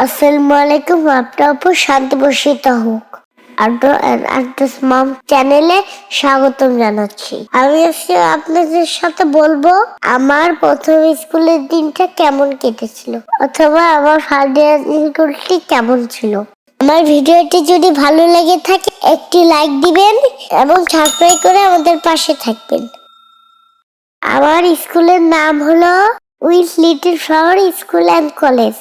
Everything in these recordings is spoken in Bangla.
আসসালামু আলাইকুম, আপনার উপর শান্তি বর্ষিত হোক। আর্টস মম চ্যানেলে স্বাগতম জানাচ্ছি। আমি আজকে আপনাদের সাথে বলবো আমার প্রথম স্কুলের দিনটা কেমন কেটেছিল, অথবা আমার ফার্স্ট ডে স্কুলটি কেমন ছিল। আমার ভিডিওটি যদি ভালো লেগে থাকে একটি লাইক দিবেন এবং সাবস্ক্রাইব করে আমাদের পাশে থাকবেন। আমার স্কুলের নাম হলো Wills Little Flower School and College.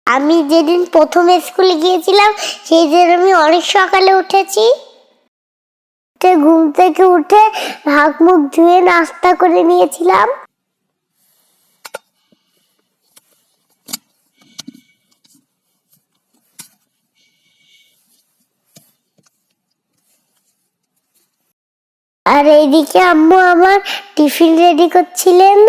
আমি যেদিন প্রথম স্কুলে গিয়েছিলাম সেই দিন আমি অনেক সকালে উঠেছি। ঘুম থেকে উঠে হাত মুখ ধুয়ে নাস্তা করে নিয়েছিলাম। আর এইদিকে আম্মু আমার টিফিন রেডি করছিলেন।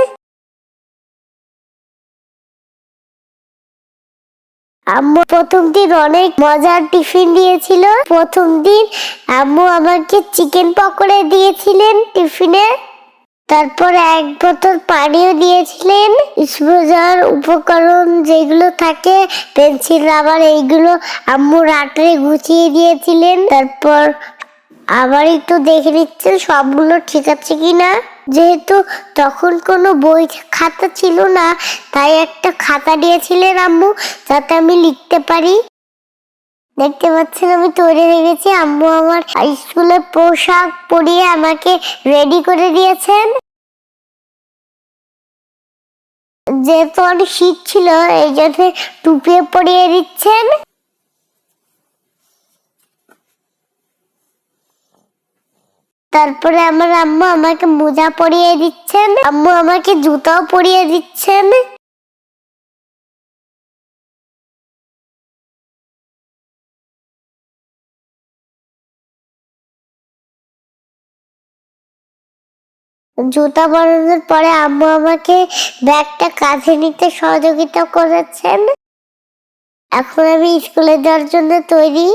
আম্মু প্রথম দিন অনেক মজার টিফিন দিয়েছিল। প্রথম দিন আম্মু আমাকে চিকেন পকোড়া দিয়েছিলেন টিফিনে। তারপর এক বোতল পানিও দিয়েছিলেন। স্পোজার উপকরণ যেগুলো থাকে, পেন্সিল, রাবার, এইগুলো আম্মু রাতে গুছিয়ে দিয়েছিলেন। তারপর আবার একটু দেখে নিচ্ছেন সবগুলো ঠিক আছে কিনা। যেহেতু তখন কোনো বই খাতা ছিল না, তাই একটা খাতা দিয়েছিলেন আম্মু, যাতে আমি লিখতে পারি। দেখতে পাচ্ছেন আমি তৈরি হয়ে গেছি। আম্মু আমার স্কুলের পোশাক পরিয়ে আমাকে রেডি করে দিয়েছেন। যেহেতু অনেক শীত ছিল এই জন্য টুপিও পরিয়ে দিচ্ছেন। তারপরে আমার আম্মু আমাকে মোজা পরিয়ে দিচ্ছেন। আম্মু আমাকে জুতাও পরিয়ে দিচ্ছেন। জুতা পরানোর পরে আম্মু আমাকে ব্যাগটা কাঁধে নিতে সহযোগিতা করেছেন। এখন আমি স্কুলে যাওয়ার জন্য তৈরি।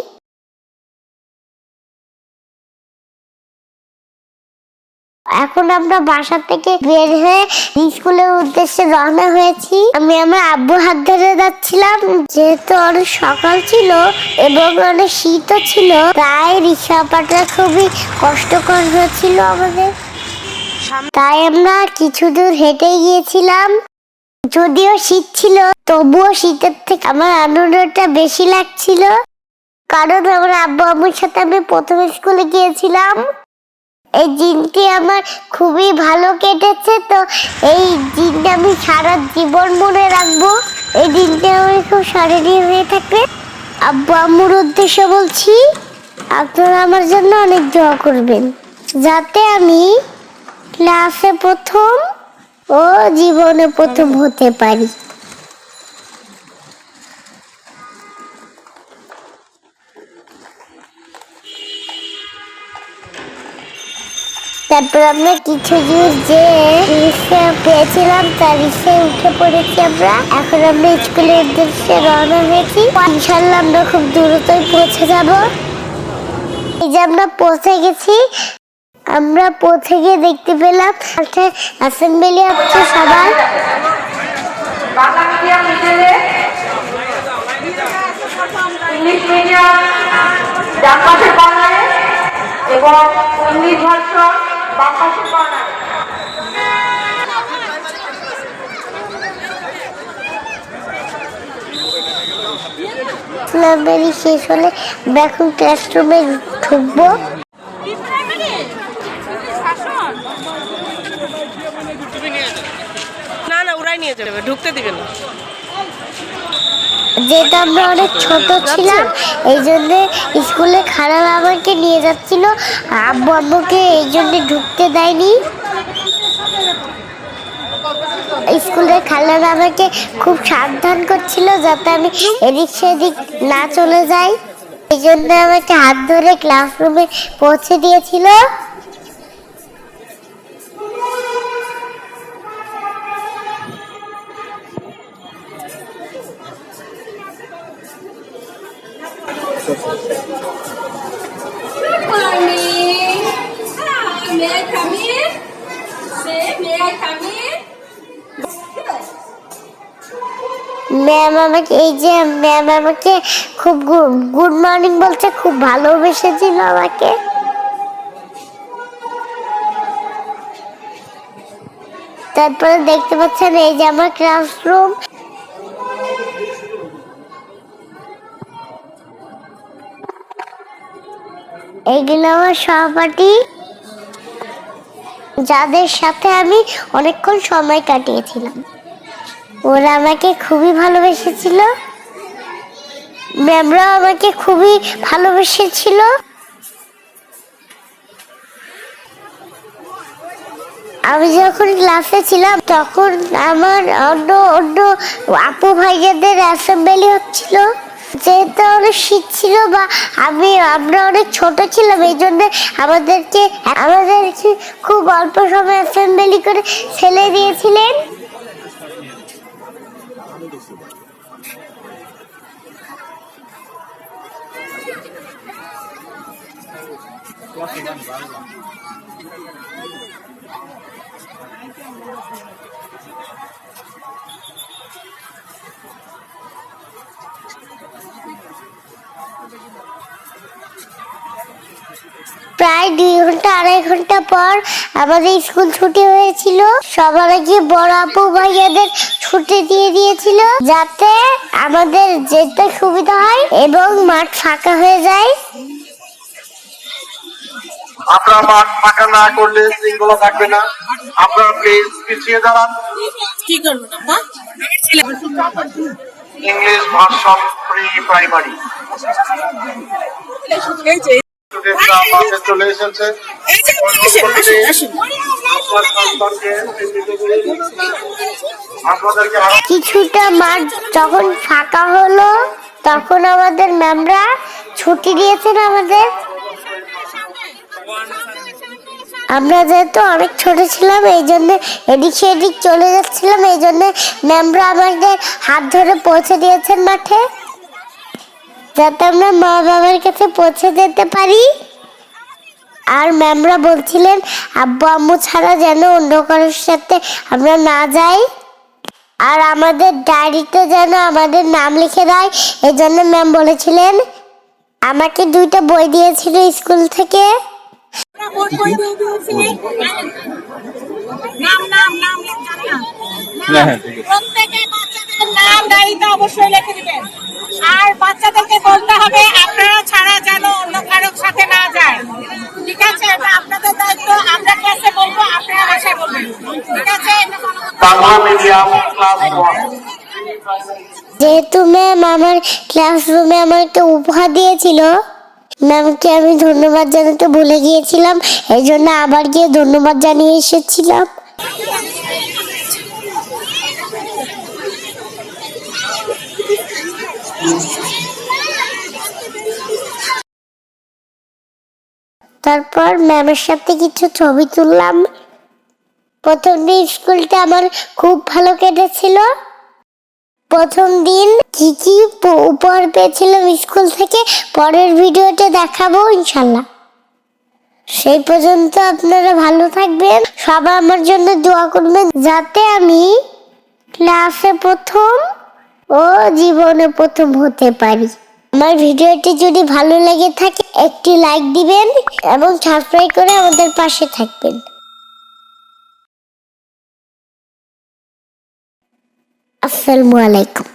এখন আমরা বাসা থেকে বের হয়ে স্কুলের উদ্দেশ্যে রওনা হয়েছি। আমি আমার আব্বু হাত ধরে যাচ্ছিলাম। যেহেতু অনেক সকাল ছিল এবং অনেক শীতও ছিল, তাই রিক্সা পাটা খুবই কষ্টকর হয়েছিল আমাদের। তাই আমরা কিছু দূর হেঁটে গিয়েছিলাম। যদিও শীত ছিল, তবুও শীতের থেকে আমার আনন্দটা বেশি লাগছিল, কারণ আমার আব্বু আম্মুর সাথে আমি প্রথম স্কুলে গিয়েছিলাম। এই দিনটি আমার খুবই ভালো কেটেছে। তো এই দিনটা আমি সারা জীবন মনে রাখবো। এই দিনটা আমার খুব স্মরণীয় হয়ে থাকবে। আব্বু আম্মুর উদ্দেশ্যে বলছি, আপনারা আমার জন্য অনেক দোয়া করবেন, যাতে আমি ক্লাসে প্রথম ও জীবনে প্রথম হতে পারি। তারপর আমরা কিছু দূর যে রিক্সা পেয়েছিলাম তার রিক্সায় উঠে পড়েছি আমরা। এখন আমরা স্কুলের উদ্দেশ্যে রওনা হয়েছি। ইনশাল্লাহ আমরা খুব দ্রুতই পৌঁছে যাব। এই যে আমরা পৌঁছে গেছি। আমরা পৌঁছে গিয়ে দেখতে পেলাম অ্যাসেম্বলি হচ্ছে সবাই। বাংলা মিডিয়াম মিডলে ইংলিশ মিডিয়াম ডান পাশে কর্নারে এবং ইংলিশ ভার্সন বাম পাশে কর্নারে। লাইব্রেরি শেষ হলে আমরা এখন ক্লাসরুমে ঢুকবো। না ওরাই নিয়ে যাবে, ঢুকতে দিবে না। যেটা আমরা অনেক ছোট ছিলাম এই জন্য স্কুলে খারাপ আমাকে নিয়ে যাচ্ছিল। আব্বু আম্মুকে এই জন্য ঢুকতে দেয়নি। স্কুলের খালারা আমাকে খুব সাবধান করছিল যাতে আমি এদিক সেদিক না চলে যাই। এই জন্য আমাকে হাত ধরে ক্লাসরুমে পৌঁছে দিয়েছিল। Good morning. May I come in? Say, may I come in? Ma'am আমাকে খুব গুড মর্নিং বলছে, খুব ভালোবেসেছিল আমাকে। তারপরে দেখতে পাচ্ছেন এই যে আমার ক্লাসরুম। এইগুলো আমার সহপাঠী, যাদের সাথে আমি অনেকক্ষণ সময় কাটিয়েছিলাম। ওরা আমাকে খুবই ভালোবেসেছিল, ম্যামরা আমাকে খুবই ভালোবেসেছিল। আমি যখন ক্লাসে ছিলাম তখন আমার অন্য অন্য আপু ভাইয়াদের অ্যাসেম্বলি হচ্ছিল। যেহেতু অনেক শীত ছিল বা আমরা অনেক ছোট ছিলাম, এই জন্য আমাদেরকে খুব অল্প সময় অ্যাসেম্বলি করে ফেলে দিয়েছিলেন। প্রায় 2-2.5 ঘন্টা পর আমাদের স্কুল ছুটি হয়েছিল। সবার আগে বড় আপু ভাইয়াদের ছুটি দিয়ে দিয়েছিল, যাতে আমাদের যেতে সুবিধা হয় এবং মাঠ ফাঁকা হয়ে যায়। আপনারা মাঠ ফাঁকা না করলে শৃঙ্খলা থাকবে না। আপনারা প্লিজ পিছিয়ে দাঁড়ান। কি করবো না ইংলিশ ভার্সন প্রি প্রাইমারি স্টুডেন্টরা মাঠে চলে এসেছে। কিছুটা মাঠ যখন ফাঁকা হলো তখন আমাদের ম্যামরা ছুটি দিয়েছেন আমাদের। আমরা যেহেতু অনেক ছোট ছিলাম, এই জন্য এদিক সেদিক চলে যাচ্ছিলাম, এই জন্য ম্যামরা আমাদের হাত ধরে পৌঁছে দিয়েছেন মাঠে, যাতে আমরা মা বাবার কাছে পৌঁছে যেতে পারি। আর ম্যামরা বলছিলেন আব্বু আম্মু ছাড়া যেন অন্য কারোর সাথে আমরা না যাই, আর আমাদের ডায়েরিতে যেন আমাদের নাম লিখে দেয়। এই জন্য ম্যাম বলেছিলেন। আমাকে 2টা বই দিয়েছিল স্কুল থেকে। প্রত্যেকের বাচ্চাদের নাম ডায়েরিতে অবশ্যই লিখে দিবেন। আর বাচ্চাদেরকে বলতে হবে আপনারা ছাড়া যেন অন্য কারোর সাথে না যায়। ঠিক আছে, এটা আপনাদের দায়িত্ব। আমরা ক্লাসে বলবো, আপনারা ভাষায় বলবেন। ঠিক আছে? Bangla medium class 1। যেহেতু ম্যাম আমার ক্লাসরুমে আমাকে উপহার দিয়েছিল, ম্যামকে আমি ধন্যবাদ জানাতে ভুলে গিয়েছিলাম, এই জন্য আবার গিয়ে ধন্যবাদ জানিয়ে এসেছিলাম। তারপর ম্যামের সাথে কিছু ছবি তুললাম। প্রথম দিন স্কুলটা আমার খুব ভালো কেটেছিল। প্রথম দিন কি কি উপহার পেয়েছিলাম স্কুল থেকে পরের ভিডিওতে দেখাবো ইনশাল্লাহ। সেই পর্যন্ত আপনারা ভালো থাকবেন, সবাই আমার জন্য দোয়া করবেন যাতে আমি ক্লাসে প্রথম ও জীবনে প্রথম হতে পারি। আমার ভিডিওটি যদি ভালো লেগে থাকে একটি লাইক দিবেন এবং সাবস্ক্রাইব করে আমাদের পাশে থাকবেন। আসসালামু আলাইকুম।